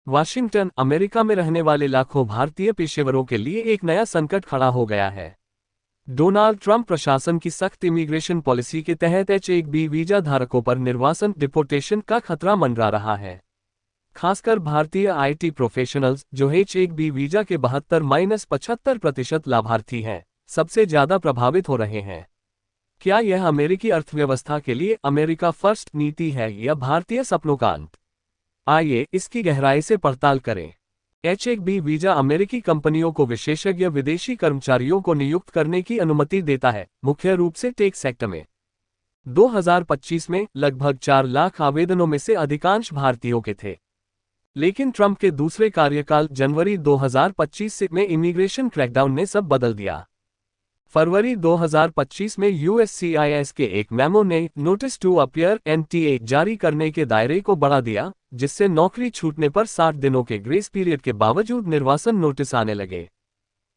Washington, America में रहने वाले लाखों भारतीय पेशेवरों के लिए एक नया संकट खड़ा हो गया है। डोनाल्ड ट्रंप प्रशासन की सख्त इमिग्रेशन पॉलिसी के तहत H-1B वीजा धारकों पर निर्वासन डिपोर्टेशन का खतरा मंडरा रहा है। खासकर भारतीय IT प्रोफेशनल्स, जो H-1B वीजा के 72-75% लाभार्थी हैं, सबसे ज्यादा प्रभावित हो रहे हैं। क्या यह अमेरिकी अर्थव्यवस्था के लिए अमेरिका फर्स्ट नीति है या भारतीय सपनों का अंत? आइए इसकी गहराई से पड़ताल करें। H-1B वीजा अमेरिकी कंपनियों को विशेषज्ञ विदेशी कर्मचारियों को नियुक्त करने की अनुमति देता है, मुख्य रूप से टेक सेक्टर में। 2025 में लगभग 4 लाख आवेदनों में से अधिकांश भारतीयों के थे। लेकिन ट्रंप के दूसरे कार्यकाल जनवरी 2025 में इमिग्रेशन क्रैकडाउन ने सब बदल दिया। फरवरी 2025 में USCIS के एक मेमो ने नोटिस टू अपीयर NTA जारी करने के दायरे को बढ़ा दिया, जिससे नौकरी छूटने पर 60 दिनों के ग्रेस पीरियड के बावजूद निर्वासन नोटिस आने लगे।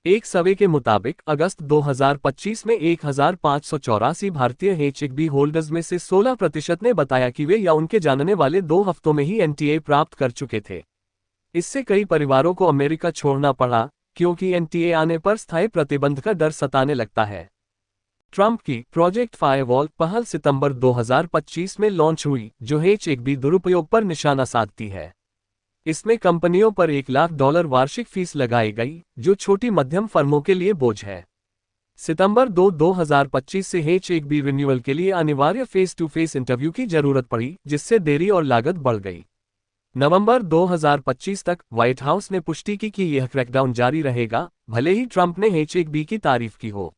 एक सर्वे के मुताबिक अगस्त 2025 में 1584 भारतीय H-1B होल्डर्स में से 16% ने बताया कि वे या उनके जानने वाले 2 हफ्तों में ही NTA प्राप्त कर चुके थे। इससे कई परिवारों को अमेरिका छोड़ना पड़ा, क्योंकि NTA आने पर स्थायी प्रतिबंध का डर सताने लगता है। ट्रंप की प्रोजेक्ट फायरवॉल पहल सितंबर 2025 में लॉन्च हुई, जो H-1B दुरुपयोग पर निशाना साधती है। इसमें कंपनियों पर $1 लाख वार्षिक फीस लगाई गई, जो छोटी मध्यम फर्मों के लिए बोझ है। सितंबर 2025 से H-1B रिन्यूअल के लिए अनिवार्य फेस टू फेस इंटरव्यू की जरूरत पड़ी, जिससे देरी और लागत बढ़ गई। नवंबर 2025 तक व्हाइट हाउस ने पुष्टि की कि यह क्रैकडाउन जारी रहेगा, भले ही ट्रंप ने H-1B की तारीफ की हो।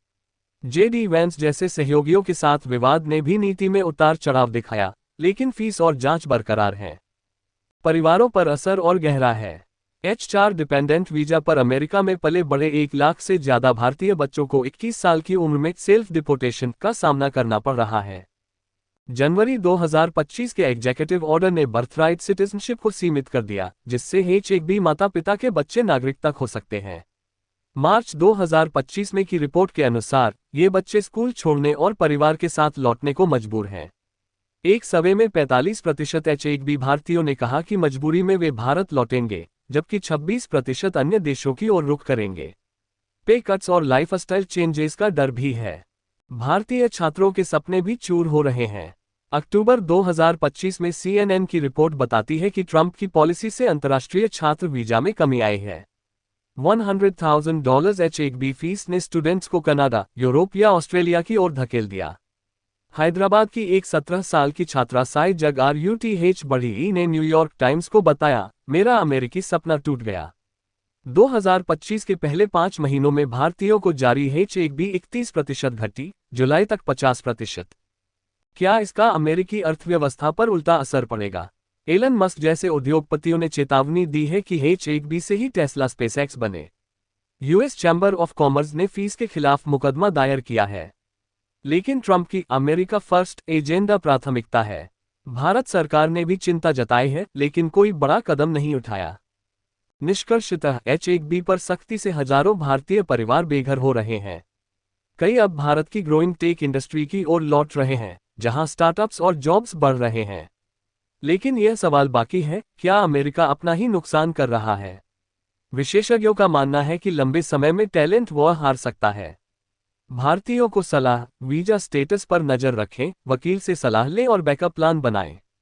JD वैंस जैसे सहयोगियों के साथ विवाद ने भी नीति में उतार चढ़ाव दिखाया, लेकिन फीस और जांच बरकरार है। परिवारों पर असर और गहरा है। H-4 डिपेंडेंट वीजा पर अमेरिका में पले बड़े 1 लाख से ज्यादा भारतीय बच्चों को 21 साल की उम्र में सेल्फ डिपोर्टेशन का सामना करना पड़ रहा है। जनवरी 2025 के एग्जीक्यूटिव ऑर्डर ने बर्थराइट सिटीजनशिप को सीमित कर दिया, जिससे H-1B माता पिता के बच्चे नागरिकता खो सकते हैं। मार्च 2025 में की रिपोर्ट के अनुसार ये बच्चे स्कूल छोड़ने और परिवार के साथ लौटने को मजबूर हैं। एक सर्वे में 45% H-1B भारतीयों ने कहा कि मजबूरी में वे भारत लौटेंगे, जबकि 26% अन्य देशों की ओर रुख करेंगे। पे कट्स और लाइफस्टाइल चेंजेस का डर भी है। भारतीय छात्रों के सपने भी चूर हो रहे हैं। अक्टूबर 2025 में CNN की रिपोर्ट बताती है कि ट्रंप की पॉलिसी से अंतर्राष्ट्रीय छात्र वीजा में कमी आई है। $100,000 H-1B फीस ने स्टूडेंट्स को कनाडा, यूरोप या ऑस्ट्रेलिया की ओर धकेल दिया। हैदराबाद की एक 17 साल की छात्रा साई जग RUTH बढ़ी ने न्यूयॉर्क टाइम्स को बताया, मेरा अमेरिकी सपना टूट गया। 2025 के पहले 5 महीनों में भारतीयों को जारी H-1B 31% घटी, जुलाई तक 50%। क्या इसका अमेरिकी अर्थव्यवस्था पर उल्टा असर पड़ेगा? एलन मस्क जैसे उद्योगपतियों ने चेतावनी दी है कि H-1B से ही टेस्ला स्पेसएक्स बने। US चैम्बर ऑफ कॉमर्स ने फीस के खिलाफ मुकदमा दायर किया है। लेकिन ट्रंप की अमेरिका फर्स्ट एजेंडा प्राथमिकता है। भारत सरकार ने भी चिंता जताई है, लेकिन कोई बड़ा कदम नहीं उठाया। निष्कर्षतः H-1B पर सख्ती से हजारों भारतीय परिवार बेघर हो रहे हैं। कई अब भारत की ग्रोइंग टेक इंडस्ट्री की ओर लौट रहे हैं, जहां स्टार्टअप्स और जॉब्स बढ़ रहे हैं। लेकिन यह सवाल बाकी है, क्या अमेरिका अपना ही नुकसान कर रहा है? विशेषज्ञों का मानना है कि लंबे समय में टैलेंट वॉर हार सकता है। भारतीयों को सलाह, वीजा स्टेटस पर नजर रखें, वकील से सलाह लें और बैकअप प्लान बनाएं।